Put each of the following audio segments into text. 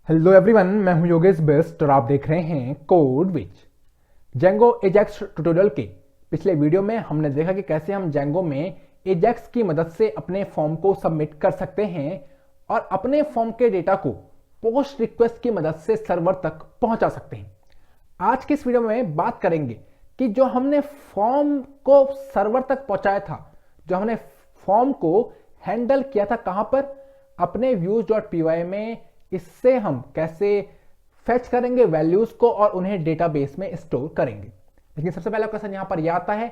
Hello everyone, मैं हूं Yogesh best और आप देख रहे हैं code which. Django Ajax tutorial के पिछले वीडियो में हमने देखा कि कैसे हम जेंगो में एजेक्स की मदद से अपने फॉर्म को सबमिट कर सकते हैं और अपने फॉर्म के डेटा को पोस्ट रिक्वेस्ट की मदद से सर्वर तक पहुंचा सकते हैं। आज की इस वीडियो में बात करेंगे कि जो हमने फॉर्म को सर्वर तक पहुंचाया था, जो हमने फॉर्म को हैंडल किया था कहां पर, अपने views.py में, इससे हम कैसे फेच करेंगे वैल्यूज को और उन्हें डेटाबेस में स्टोर करेंगे। लेकिन सबसे पहला क्वेश्चन यहां पर यह आता है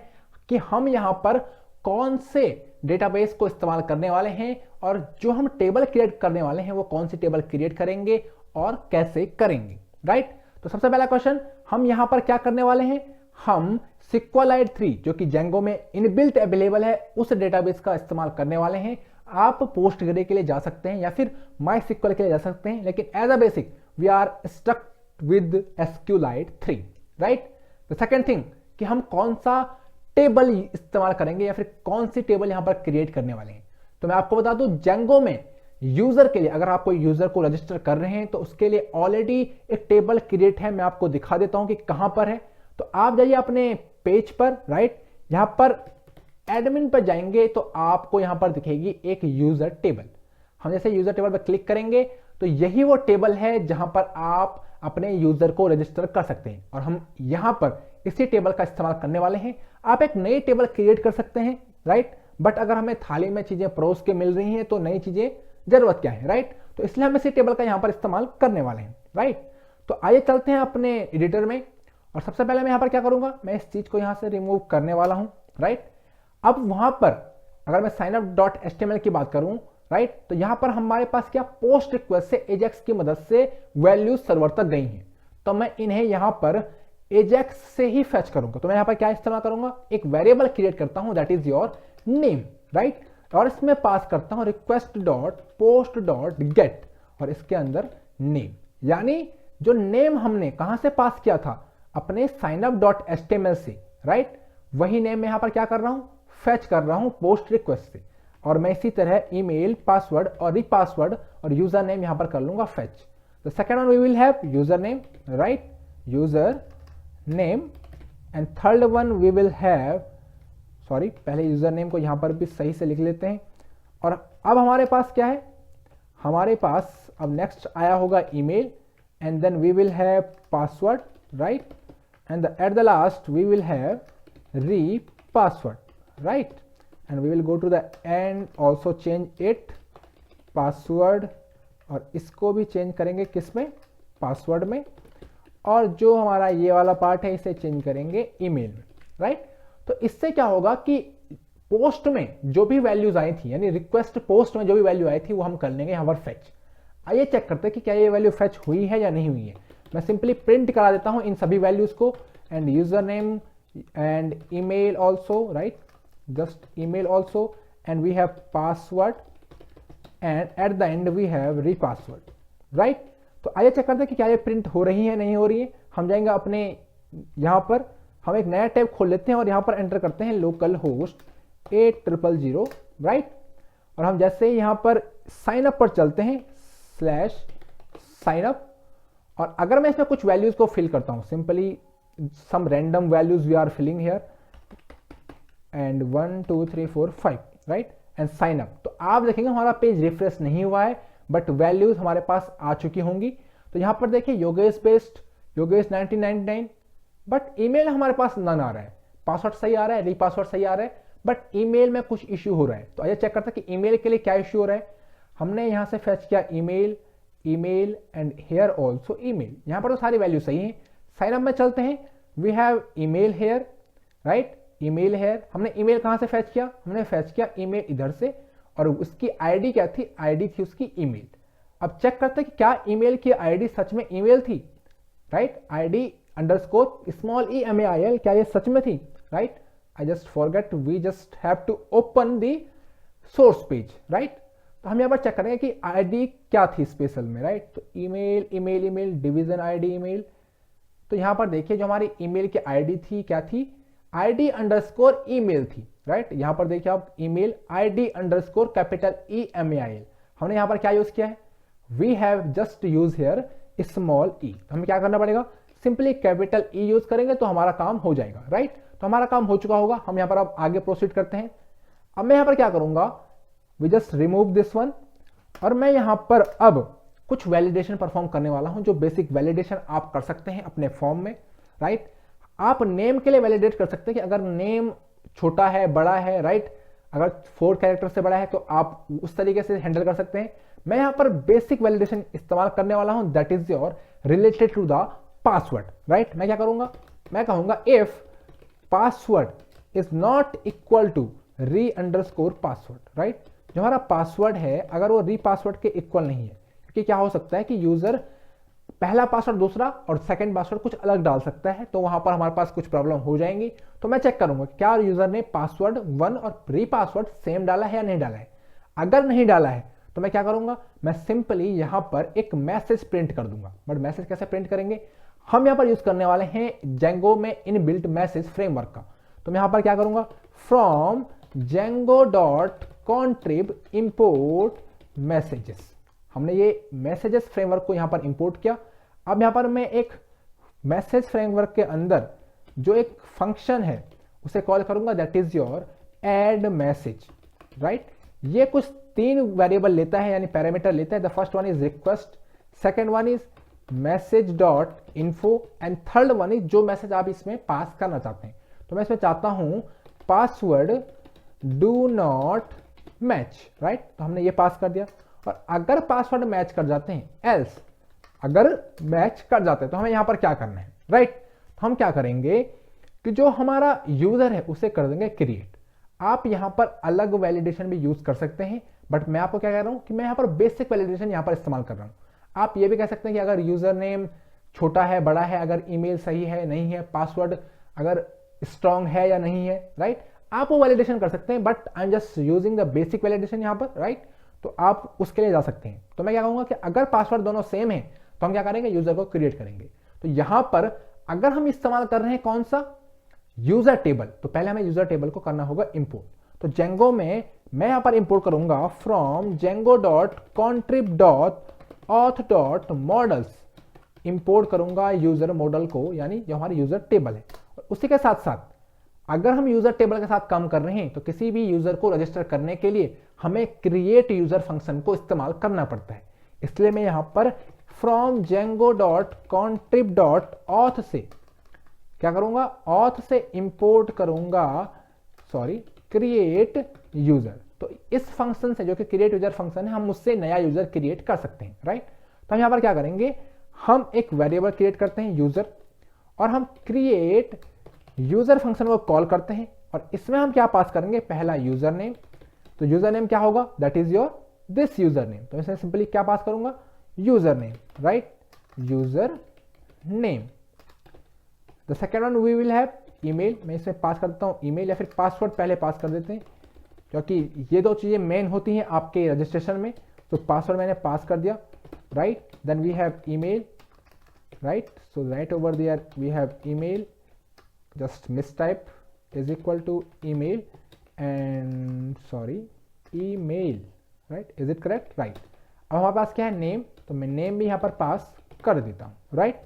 कि हम यहां पर कौन से डेटाबेस को इस्तेमाल करने वाले हैं और जो हम टेबल क्रिएट करने वाले हैं वो कौन सी टेबल क्रिएट करेंगे और कैसे करेंगे, राइट। तो सबसे पहला क्वेश्चन, हम यहां पर क्या करने वाले हैं, हम SQLite 3 जो कि जेंगो में इनबिल्ट अवेलेबल है उस डेटाबेस का इस्तेमाल करने वाले हैं। आप पोस्टग्रे के लिए जा सकते हैं या फिर MySQL के लिए जा सकते हैं, लेकिन as a basic we are stuck with SQLite 3, right. The second thing कि हम कौन सा टेबल इस्तेमाल करेंगे या फिर कौन सी टेबल यहां पर क्रिएट करने वाले हैं। तो मैं आपको बता दूं, जेंगो में यूजर के लिए, अगर आप कोई यूजर को रजिस्टर कर रहे हैं तो उसके लिए ऑलरेडी एक टेबल क्रिएट है। मैं आपको दिखा देता हूं कि कहां पर है। तो आप जाइए अपने पेज पर, राइट, यहां पर एडमिन पर जाएंगे तो आपको यहां पर दिखेगी एक यूजर टेबल। हम जैसे यूजर टेबल पर क्लिक करेंगे तो यही वो टेबल है जहां पर आप अपने यूजर को रजिस्टर कर सकते हैं और हम यहां पर इसी टेबल का इस्तेमाल करने वाले हैं। आप एक नई टेबल क्रिएट कर सकते हैं, राइट, बट अगर हमें थाली में चीजें परोस के मिल रही हैं तो नई चीजें जरूरत क्या है, राइट। तो इसलिए हम इसी टेबल का यहां पर इस्तेमाल करने वाले हैं, राइट। तो आइए चलते हैं अपने एडिटर में और सबसे पहले मैं यहां पर क्या करूंगा, मैं इस चीज को यहां से रिमूव करने वाला हूं, राइट। अब वहां पर अगर मैं signup.html की बात करूं, राइट, तो यहां पर हमारे पास क्या पोस्ट रिक्वेस्ट से एजेक्स की मदद से वैल्यूज सर्वर तक गई हैं। तो मैं इन्हें यहां पर एजेक्स से ही फेच करूंगा। तो मैं यहां पर क्या इस्तेमाल करूंगा, एक वेरिएबल क्रिएट करता हूं that is your name, right, और इसमें पास करता हूं request.post.get और इसके अंदर नेम, यानी जो नेम हमने कहां से पास किया था, अपने signup.html से, राइट, वही नेम मैं यहां पर क्या कर रहा हूं, फेच कर रहा हूं पोस्ट रिक्वेस्ट से। और मैं इसी तरह ईमेल, पासवर्ड और रीपासवर्ड और यूजर नेम यहां पर कर लूंगा fetch. The second one we will have user name, right, user name, and third one we will have, sorry, पहले यूजर नेम को यहां पर भी सही से लिख लेते हैं। और अब हमारे पास क्या है, हमारे पास अब नेक्स्ट आया होगा email, and then we will have password, right, and at the last we will have repassword, right, and we will go to the end, also change it password, और इसको भी चेंज करेंगे किसमें, पासवर्ड में, और जो हमारा ये वाला पार्ट है इसे चेंज करेंगे ईमेल में, राइट। तो इससे क्या होगा कि पोस्ट में जो भी वैल्यूज आई थी, यानी रिक्वेस्ट पोस्ट में जो भी वैल्यू आई थी वो हम कर लेंगे यहाँ पर फेच। आइए चेक करते हैं कि क्या ये वैल्यू फेच हुई है या नहीं हुई है। मैं सिंपली प्रिंट करा देता हूँ इन सभी वैल्यूज को, and user name and email also, right, just email also, and we have password, and at the end we have repassword, right। तो आइए चेक करते हैं कि क्या ये प्रिंट हो रही है नहीं हो रही है। हम जाएंगे अपने यहां पर, हम एक नया टैब खोल लेते हैं और यहां पर एंटर करते हैं लोकल होस्ट 8000, राइट, और हम जैसे यहां पर साइन अप पर चलते हैं /signup, और अगर मैं इसमें कुछ वैल्यूज को फिल करता हूं, simply some random values we are filling here, and 1 2 3 4 5, right, and sign up, तो आप देखेंगे हमारा पेज रिफ्रेश नहीं हुआ है बट वैल्यूज हमारे पास आ चुकी होंगी। तो यहां पर देखिए Yogesh best, Yogesh 1999, but email हमारे पास नन आ रहा है, पासवर्ड सही आ रहा है, रीपासवर्ड सही आ रहा है, बट ईमेल में कुछ इश्यू हो रहा है। तो आइए चेक करते हैं कि ईमेल के लिए क्या इश्यू हो रहा है। हमने यहां से फेच किया email, email and here also email, यहां पर तो सारी वैल्यू सही है। साइन अप में चलते हैं, we have email here, right, email है। हमने ईमेल कहां से फेच किया, हमने फेच किया ईमेल इधर से, और उसकी आईडी क्या थी, आईडी थी उसकी ईमेल। अब चेक करते हैं कि क्या ईमेल की आईडी सच में ईमेल थी, right, ID underscore small EMAIL, क्या ये सच में थी, right. I just forget, we just have to open the source page, right. तो हम यहाँ पर चेक करेंगे कि आईडी क्या थी स्पेशल में, राइट। तो email email email division ID email, तो यहाँ पर देखिए जो हमारी ईमेल की आईडी थी क्या थी, ID अंडरस्कोर ईमेल थी, राइट। यहां पर देखिए आप email ID underscore capital EMAIL, हमने यहां पर क्या यूज किया है, we have just use here small e. हमें क्या करना पड़ेगा, सिंपली कैपिटल ई यूज करेंगे तो हमारा काम हो जाएगा, राइट। तो हमारा काम हो चुका होगा। हम यहां पर अब आगे प्रोसीड करते हैं। अब मैं यहां पर क्या करूंगा, we just remove this one, और मैं यहां पर अब कुछ वैलिडेशन परफॉर्म करने वाला हूं, जो बेसिक वैलिडेशन आप कर सकते हैं अपने फॉर्म में, राइट। आप नेम के लिए वैलिडेट कर सकते हैं कि अगर नेम छोटा है, बड़ा है, राइट, अगर 4 कैरेक्टर से बड़ा है तो आप उस तरीके से हैंडल कर सकते हैं। मैं यहां पर बेसिक वैलिडेशन इस्तेमाल करने वाला हूं, that is your related to the password, right. मैं क्या करूंगा, मैं कहूंगा if password is not equal to re underscore password, right. जो हमारा पासवर्ड है अगर वो री पासवर्ड के इक्वल नहीं है, क्योंकि क्या हो सकता है कि यूजर पहला पासवर्ड दूसरा और सेकंड पासवर्ड कुछ अलग डाल सकता है, तो वहां पर हमारे पास कुछ प्रॉब्लम हो जाएंगी। तो मैं चेक करूंगा क्या यूजर ने पासवर्ड 1 और री पासवर्ड सेम डाला है या नहीं डाला है। अगर नहीं डाला है तो मैं क्या करूंगा, मैं सिंपली यहां पर एक मैसेज प्रिंट कर दूंगा। बट मैसेज कैसे प्रिंट करेंगे, हम यहां पर यूज करने वाले हैं जेंगो में इनबिल्ट मैसेज फ्रेमवर्क का। तो मैं यहां पर क्या करूंगा, फ्रॉम django.contrib import messages। हमने ये मैसेजेस फ्रेमवर्क को यहां पर इंपोर्ट किया। अब यहां पर मैं एक मैसेज फ्रेमवर्क के अंदर जो एक फंक्शन है उसे कॉल करूंगा, that is your add message, right. ये कुछ 3 वेरिएबल लेता है, यानी पैरामीटर लेता है। The first one is request, second one is message dot info, and third one is जो मैसेज आप इसमें पास करना चाहते हैं। तो मैं इसमें चाहता हूं password do not match, right. तो हमने ये पास कर दिया, और अगर पासवर्ड मैच कर जाते हैं, एल्स अगर मैच कर जाते हैं, तो हमें यहां पर क्या करना है, राइट। तो हम क्या करेंगे कि जो हमारा यूजर है उसे कर देंगे क्रिएट। आप यहां पर अलग वैलिडेशन भी यूज कर सकते हैं, बट मैं आपको क्या कह रहा हूं कि मैं यहां पर बेसिक वैलिडेशन यहां पर इस्तेमाल कर रहा हूं। आप ये भी कह सकते हैं कि अगर यूजर नेम छोटा है, बड़ा है, अगर ईमेल सही है नहीं है, पासवर्ड अगर स्ट्रांग है या नहीं है, राइट। आप वो वैलिडेशन कर सकते हैं, but I am just using the basic validation यहां पर, राइट। तो आप उसके लिए जा सकते हैं। तो मैं क्या कहूंगा कि अगर पासवर्ड दोनों सेम है तो हम क्या करेंगे, यूजर को क्रिएट करेंगे। तो यहां पर अगर हम इस्तेमाल कर रहे हैं कौन सा, यूजर टेबल, तो पहले हमें यूजर टेबल को करना होगा इंपोर्ट। तो जेंगो में मैं यहां पर इंपोर्ट करूंगा फ्रॉम django.contrib.auth.models, इंपोर्ट करूंगा यूजर मॉडल को, यानी जो हमारी यूजर टेबल है। उसी के साथ साथ अगर हम यूजर टेबल के साथ काम कर रहे हैं तो किसी भी यूजर को रजिस्टर करने के लिए हमें क्रिएट यूजर फंक्शन को इस्तेमाल करना पड़ता है। इसलिए मैं यहां पर फ्रॉम django.contrib.auth से क्या करूंगा, ऑथ से इंपोर्ट करूंगा, क्रिएट यूजर। तो इस फंक्शन से, जो कि क्रिएट यूजर फंक्शन है, हम उससे नया यूजर क्रिएट कर सकते हैं, राइट। तो हम यहां पर क्या करेंगे, हम एक वेरिएबल क्रिएट करते हैं यूजर, और हम क्रिएट यूजर फंक्शन को कॉल करते हैं, और इसमें हम क्या पास करेंगे, पहला यूजर नेम। तो यूजर नेम क्या होगा, that is your this user name. तो इसमें सिंपली क्या पास करूंगा, user name, right, user name. The second one we will have email. मैं इसमें पास करता हूं ईमेल, या फिर पासवर्ड पहले पास कर देते हैं, क्योंकि ये 2 चीजें मेन होती हैं आपके रजिस्ट्रेशन में। तो पासवर्ड मैंने पास कर दिया, right. Then we have email, right. So right over there we have email, just mistype is equal to email and email, right, is it correct, right। अब हमारे पास क्या है, नेम। तो मैं नेम भी यहां पर पास कर देता हूं, राइट।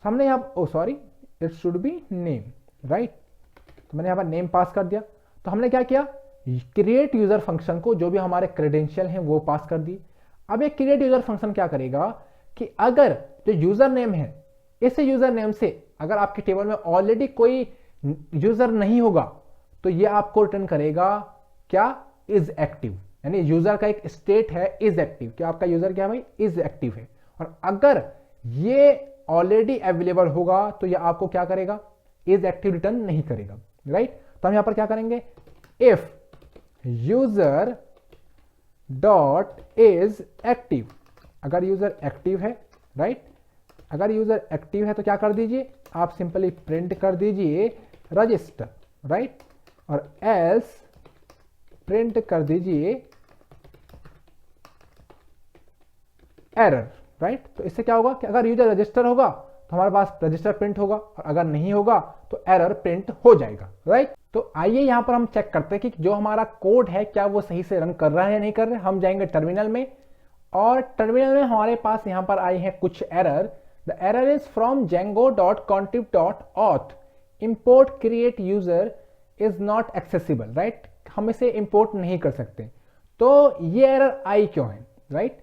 हमने यहां it should be name, right. तो मैंने यहां पर नेम पास कर दिया। तो हमने क्या किया, क्रिएट यूजर फंक्शन को जो भी हमारे क्रेडेंशियल हैं वो पास कर दी। अब ये क्रिएट यूजर फंक्शन क्या करेगा कि अगर जो यूजर नेम है, इस यूजर नेम से अगर आपके टेबल में ऑलरेडी कोई यूजर नहीं होगा तो ये आपको रिटर्न करेगा क्या, इज एक्टिव, यानी यूजर का एक स्टेट है इज एक्टिव, कि आपका यूजर क्या है भाई, इज एक्टिव है। और अगर ये ऑलरेडी अवेलेबल होगा तो ये आपको क्या करेगा, इज एक्टिव रिटर्न नहीं करेगा, राइट। तो हम यहां पर क्या करेंगे, if user dot is active, अगर यूजर एक्टिव है, राइट, अगर यूजर एक्टिव है तो क्या कर दीजिए, आप सिंपली प्रिंट कर दीजिए रजिस्टर, राइट, और एल्स प्रिंट कर दीजिए एरर, राइट। तो इससे क्या होगा कि अगर यूजर रजिस्टर होगा तो हमारे पास रजिस्टर प्रिंट होगा, और अगर नहीं होगा तो एरर प्रिंट हो जाएगा, राइट। तो आइए यहां पर हम चेक करते हैं कि जो हमारा कोड है क्या वो सही से रन कर रहा है या नहीं कर रहा है। हम जाएंगे टर्मिनल में, और टर्मिनल में हमारे पास यहाँ पर आई है कुछ error. The error is from django.contrib.auth import create user is not accessible, right. हम इसे इंपोर्ट नहीं कर सकते। तो ये एरर आई क्यों है, राइट।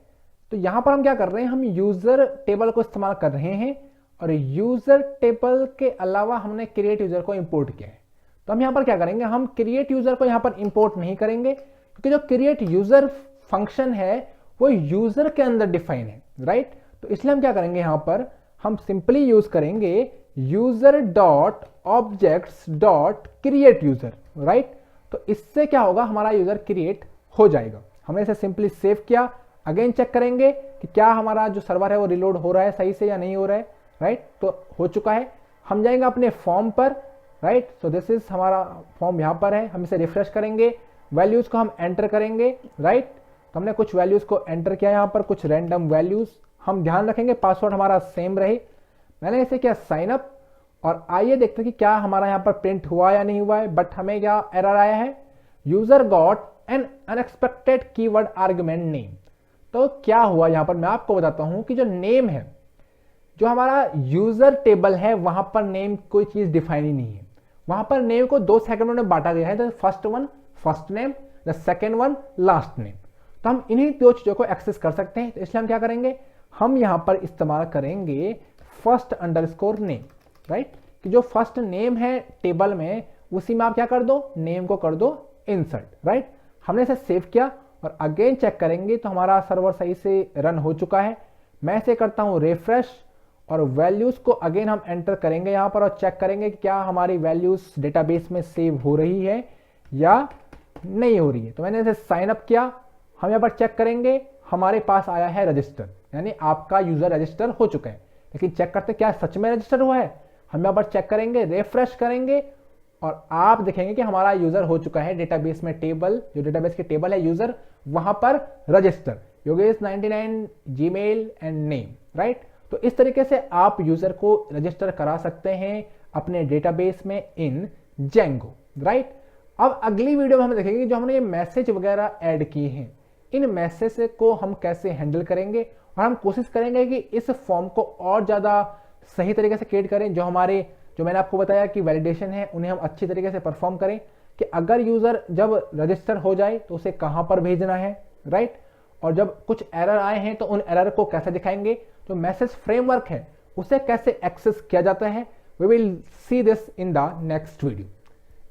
तो यहां पर हम क्या कर रहे हैं, हम यूजर टेबल को इस्तेमाल कर रहे हैं और यूजर टेबल के अलावा हमने क्रिएट यूजर को इंपोर्ट किया है। तो हम यहां पर क्या करेंगे, हम क्रिएट यूजर को यहां पर इंपोर्ट नहीं करेंगे, क्योंकि जो क्रिएट यूजर फंक्शन है वो यूजर के अंदर डिफाइन है, राइट। तो इसलिए हम क्या करेंगे, यहां पर हम सिंपली यूज करेंगे user dot objects dot create user, right. तो इससे क्या होगा, हमारा यूजर क्रिएट हो जाएगा। हमने इसे सिंपली सेव किया, अगेन चेक करेंगे कि क्या हमारा जो सर्वर है वो रिलोड हो रहा है सही से या नहीं हो रहा है, राइट। तो हो चुका है। हम जाएंगे अपने फॉर्म पर, राइट। सो दिस इज हमारा फॉर्म यहाँ पर है। हम इसे रिफ्रेश करेंगे, वैल्यूज को हम एंटर करेंगे, राइट। तो हमने कुछ वैल्यूज को एंटर किया यहाँ पर, कुछ रैंडम वैल्यूज। हम ध्यान रखेंगे पासवर्ड हमारा सेम रहे। मैंने इसे किया साइन अप और आइए देखते हैं कि क्या हमारा यहाँ पर प्रिंट हुआ या नहीं हुआ है। बट हमें क्या एरर आया है, user got an unexpected keyword argument name. तो क्या हुआ यहाँ पर मैं आपको बताता हूं कि जो नेम है, जो हमारा यूजर टेबल है वहां पर नेम कोई चीज डिफाइन ही नहीं है। वहां पर नेम को दो सेगमेंट में बांटा गया है, the first one first name, the second one last name. तो हम इन्हीं दो चीजों को एक्सेस कर सकते हैं। तो इसलिए हम क्या करेंगे, हम यहां पर इस्तेमाल करेंगे फर्स्ट अंडरस्कोर नेम, राइट। कि जो फर्स्ट नेम है टेबल में उसी में आप क्या कर दो, नेम को कर दो इंसर्ट, राइट। हमने इसे सेव किया और अगेन चेक करेंगे तो हमारा सर्वर सही से रन हो चुका है। मैं इसे करता हूं रिफ्रेश और वैल्यूज को अगेन हम एंटर करेंगे यहां पर और चेक करेंगे कि क्या हमारी वैल्यूज डेटाबेस में सेव हो रही है या नहीं हो रही है। तो मैंने इसे साइन अप किया। हम यहां पर चेक करेंगे, हमारे पास आया है रजिस्टर, यानी आपका यूजर रजिस्टर हो चुका है। लेकिन चेक करते क्या सच में रजिस्टर हुआ है। हम यहां पर चेक करेंगे, रिफ्रेश करेंगे और आप देखेंगे कि हमारा यूजर हो चुका है डेटाबेस में। टेबल जो डेटाबेस की टेबल है यूजर, वहां पर register Yogesh 99 Gmail and name, right. तो इस तरीके से आप यूजर को रजिस्टर करा सकते हैं अपने डेटाबेस में इन जेंगो, राइट। अब अगली वीडियो में हम देखेंगे जो हमने ये मैसेज वगैरह ऐड किए हैं, इन मैसेज को हम कैसे हैंडल करेंगे और हम कोशिश करेंगे कि इस फॉर्म को और ज्यादा सही तरीके से क्रिएट करें। जो मैंने आपको बताया कि वैलिडेशन है उन्हें हम अच्छी तरीके से परफॉर्म करें, कि अगर यूजर जब रजिस्टर हो जाए तो उसे कहां पर भेजना है, राइट। और जब कुछ एरर आए हैं तो उन एरर को कैसे दिखाएंगे, जो मैसेज फ्रेमवर्क है उसे कैसे एक्सेस किया जाता है। We will see this in the next video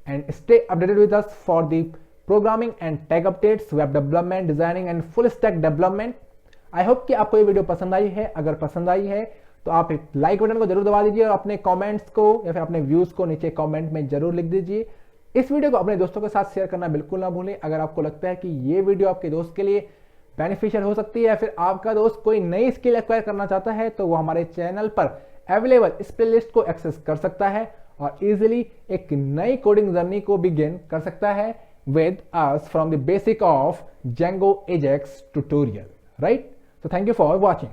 and stay updated with us for the programming and tech updates, web development, designing and full stack development. I hope कि आपको ये video पसंद आई है। अगर पसंद आई है तो आप एक लाइक बटन को जरूर दबा दीजिए और अपने कमेंट्स को या फिर अपने व्यूज को नीचे कमेंट में जरूर लिख दीजिए। इस वीडियो को अपने दोस्तों के साथ शेयर करना बिल्कुल ना भूलें। अगर आपको लगता है कि ये वीडियो आपके दोस्त के लिए बेनिफिशियल हो सकती है या फिर आपका दोस्त कोई नई स्किल एक्वायर करना चाहता है, तो वो हमारे चैनल पर अवेलेबल इस प्लेलिस्ट को एक्सेस कर सकता है और इजीली एक नई कोडिंग जर्नी को बिगिन कर सकता है with us from the basic of Django Ajax tutorial, right. So thank you for watching.